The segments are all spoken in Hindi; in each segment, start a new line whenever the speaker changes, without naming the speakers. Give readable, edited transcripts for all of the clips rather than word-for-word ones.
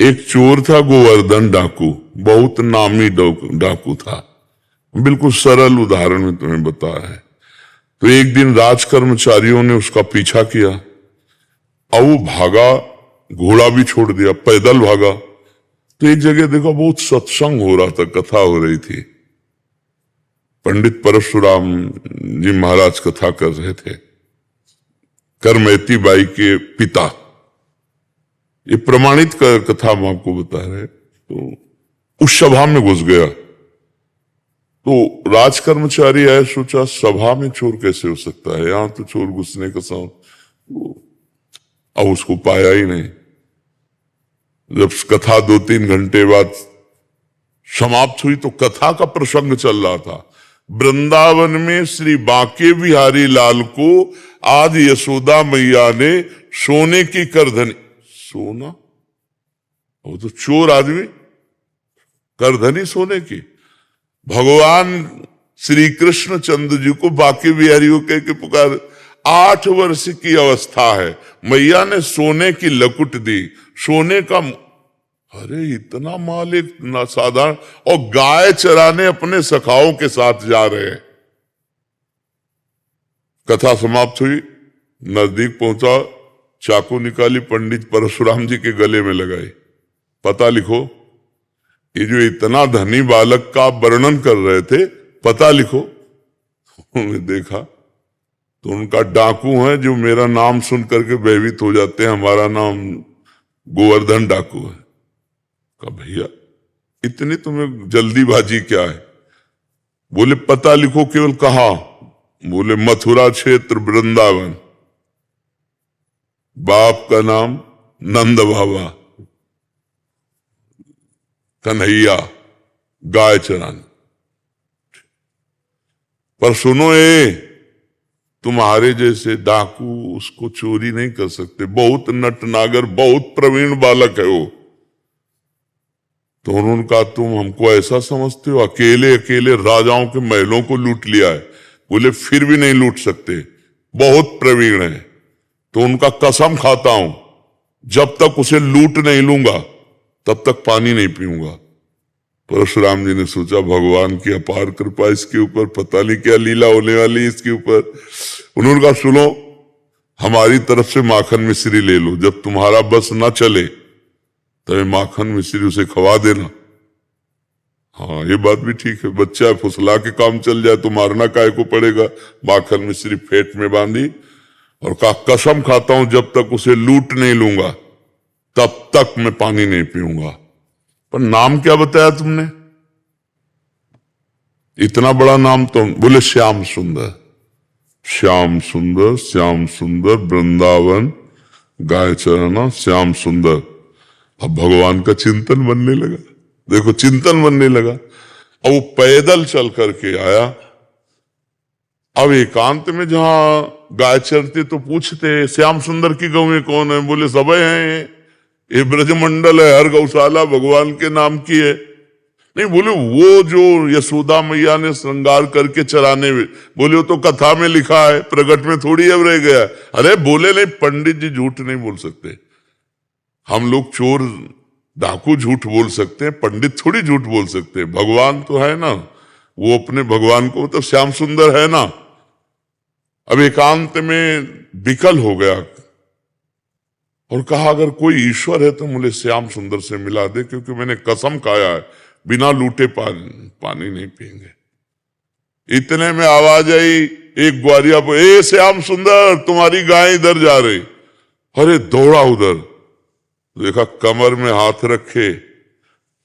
एक चोर था गोवर्धन डाकू, बहुत नामी डाकू था। बिल्कुल सरल उदाहरण में तुम्हें बताया है। तो एक दिन राज कर्मचारियों ने उसका पीछा किया और वो भागा, घोड़ा भी छोड़ दिया, पैदल भागा। तो एक जगह देखा बहुत सत्संग हो रहा था, कथा हो रही थी। पंडित परशुराम जी महाराज कथा कर रहे थे, करमैती बाई के पिता। ये प्रमाणित कथा हम आपको बता रहे। तो उस सभा में घुस गया। तो राज कर्मचारी आए, सोचा सभा में चोर कैसे हो सकता है, यहां तो चोर घुसने का साउंड। अब उसको पाया ही नहीं। जब कथा 2-3 घंटे बाद समाप्त हुई तो कथा का प्रसंग चल रहा था। वृंदावन में श्री बांके बिहारी लाल को आज यशोदा मैया ने सोने की करधनी, सोना, वो तो चोर आदमी, करधनी सोने की। भगवान श्री कृष्ण चंद्र जी को बांके बिहारी को कह के पुकार। 8 वर्ष की अवस्था है, मैया ने सोने की लकुट दी, सोने का। अरे इतना माल एक साधारण, और गाय चराने अपने सखाओं के साथ जा रहे हैं। कथा समाप्त हुई, नजदीक पहुंचा, चाकू निकाली, पंडित परशुराम जी के गले में लगाई। पता लिखो, ये जो इतना धनी बालक का वर्णन कर रहे थे, पता लिखो। उन्होंने देखा तो उनका डाकू है जो मेरा नाम सुन करके भयभीत हो जाते हैं, हमारा नाम गोवर्धन डाकू है। कहा भैया इतनी तुम्हें जल्दीबाजी क्या है? बोले पता लिखो। केवल कहा? बोले मथुरा क्षेत्र वृंदावन, बाप का नाम नंद बाबा, कन्हैया, गाय चराने। पर सुनो, तुम्हारे जैसे डाकू उसको चोरी नहीं कर सकते, बहुत नटनागर, बहुत प्रवीण बालक है वो। तो उन्होंने कहा तुम हमको ऐसा समझते हो, अकेले अकेले राजाओं के महलों को लूट लिया है। बोले फिर भी नहीं लूट सकते, बहुत प्रवीण है। तो उनका कसम खाता हूं, जब तक उसे लूट नहीं लूंगा तब तक पानी नहीं पीऊंगा। परशुराम जी ने सोचा भगवान की अपार कृपा इसके ऊपर, पता नहीं क्या लीला होने वाली इसके ऊपर। उन्होंने कहा सुनो, हमारी तरफ से माखन मिश्री ले लो, जब तुम्हारा बस ना चले तो माखन मिश्री उसे खवा देना। हाँ ये बात भी ठीक है, बच्चा फुसला के काम चल जाए तो मारना काहे को पड़ेगा। माखन मिश्री फेट में बांधी और कहा कसम खाता हूं जब तक उसे लूट नहीं लूंगा तब तक मैं पानी नहीं पीऊंगा। पर नाम क्या बताया तुमने? इतना बड़ा नाम तो? बोले श्याम सुंदर। श्याम सुंदर, श्याम सुंदर, वृंदावन, गाय चराना, श्याम सुंदर। अब भगवान का चिंतन बनने लगा। देखो चिंतन बनने लगा। अब वो पैदल चल करके आया। अब एकांत में जहां गाय चरते तो पूछते श्याम सुंदर की गौएं कौन है? बोले सबे हैं, ये ब्रजमंडल है, हर गौशाला भगवान के नाम की है। नहीं, बोले वो जो यशोदा मैया ने श्रृंगार करके चराने में, बोले वो तो कथा में लिखा है, प्रकट में थोड़ी अब रह गया। अरे बोले नहीं, पंडित जी झूठ नहीं बोल सकते। हम लोग चोर डाकू झूठ बोल सकते हैं, पंडित थोड़ी झूठ बोल सकते हैं। भगवान तो है ना, वो अपने भगवान को तो श्याम सुंदर है ना। अब एकांत में विकल हो गया और कहा अगर कोई ईश्वर है तो मुझे श्याम सुंदर से मिला दे, क्योंकि मैंने कसम खाया है बिना लूटे पानी नहीं पिएंगे। इतने में आवाज आई एक ग्वारिया पर, ए श्याम सुंदर तुम्हारी गाय इधर जा रही। अरे दौड़ा उधर, देखा कमर में हाथ रखे,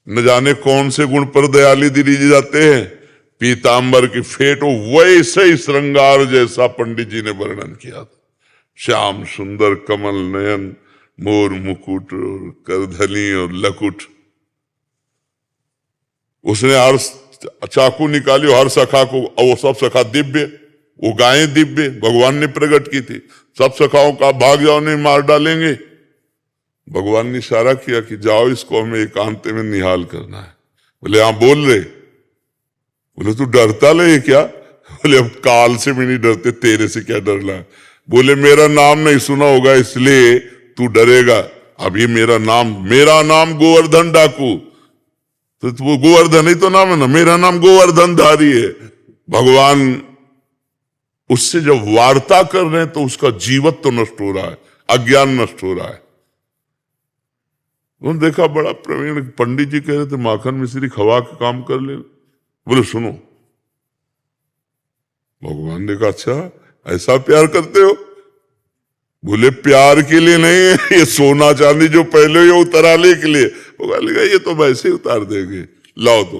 न जाने कौन से गुण पर दयाली दिली जाते हैं, पीतांबर की फेट, वैसे ही श्रृंगार जैसा पंडित जी ने वर्णन किया था। श्याम सुंदर, कमल नयन, मोर मुकुट और करधनी और लकुट। उसने हर चाकू निकाली, हर सखा को, वो सब सखा दिव्य, वो गायें दिव्य भगवान ने प्रकट की थी। सब सखाओं का भाग जाओ, नहीं मार डालेंगे। भगवान ने इशारा किया कि जाओ इसको हमें एकांत में निहाल करना है। बोले हाँ बोल रहे। बोले तू डरता ले क्या? बोले अब काल से भी नहीं डरते, तेरे से क्या डरना है। बोले मेरा नाम नहीं सुना होगा इसलिए तू डरेगा, अब ये मेरा नाम गोवर्धन डाकू, तो वो गोवर्धन ही तो नाम है ना, मेरा नाम गोवर्धन धारी है। भगवान उससे जब वार्ता कर रहे हैं तो उसका जीवत्व तो नष्ट हो रहा है, अज्ञान नष्ट हो रहा है। उन्होंने देखा बड़ा प्रवीण पंडित जी कह रहे थे माखन मिश्री खवा के काम कर ले। बोले सुनो, भगवान ने कहा अच्छा ऐसा प्यार करते हो? बोले प्यार के लिए नहीं है, ये सोना चांदी जो पहले ही उतराले के लिए। भगवान ने कहा ये तो वैसे ही उतार देंगे, लाओ तो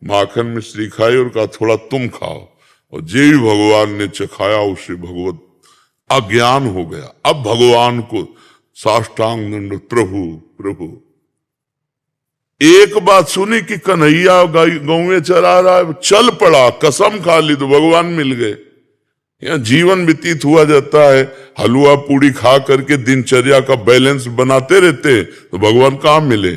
माखन मिश्री खाई और कहा थोड़ा तुम खाओ। और जे ही भगवान ने चखाया उसे भगवत अज्ञान हो गया। अब भगवान को साष्टांग दंड, प्रभु प्रभु। एक बात सुनी कि कन्हैया गौवे चरा रहा है, चल पड़ा, कसम खा ली तो भगवान मिल गए। यहाँ जीवन व्यतीत हुआ जाता है, हलवा पूड़ी खा करके दिनचर्या का बैलेंस बनाते रहते तो भगवान कहाँ मिले।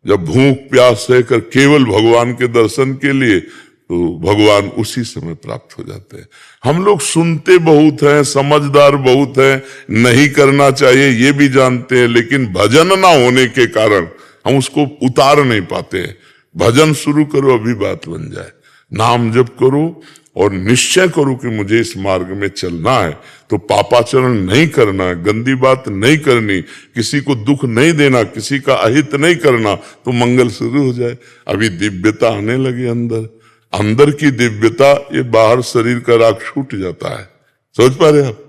जब भूख प्यास सहकर केवल भगवान के दर्शन के लिए, तो भगवान उसी समय प्राप्त हो जाते हैं। हम लोग सुनते बहुत हैं, समझदार बहुत हैं, नहीं करना चाहिए ये भी जानते हैं, लेकिन भजन ना होने के कारण हम उसको उतार नहीं पाते हैं। भजन शुरू करो, अभी बात बन जाए। नाम जप करो और निश्चय करो कि मुझे इस मार्ग में चलना है, तो पापाचरण नहीं करना है, गंदी बात नहीं करनी, किसी को दुख नहीं देना, किसी का अहित नहीं करना, तो मंगल शुरू हो जाए। अभी दिव्यता आने लगी अंदर की दिव्यता, ये बाहर शरीर का राग छूट जाता है। समझ पा रहे आप?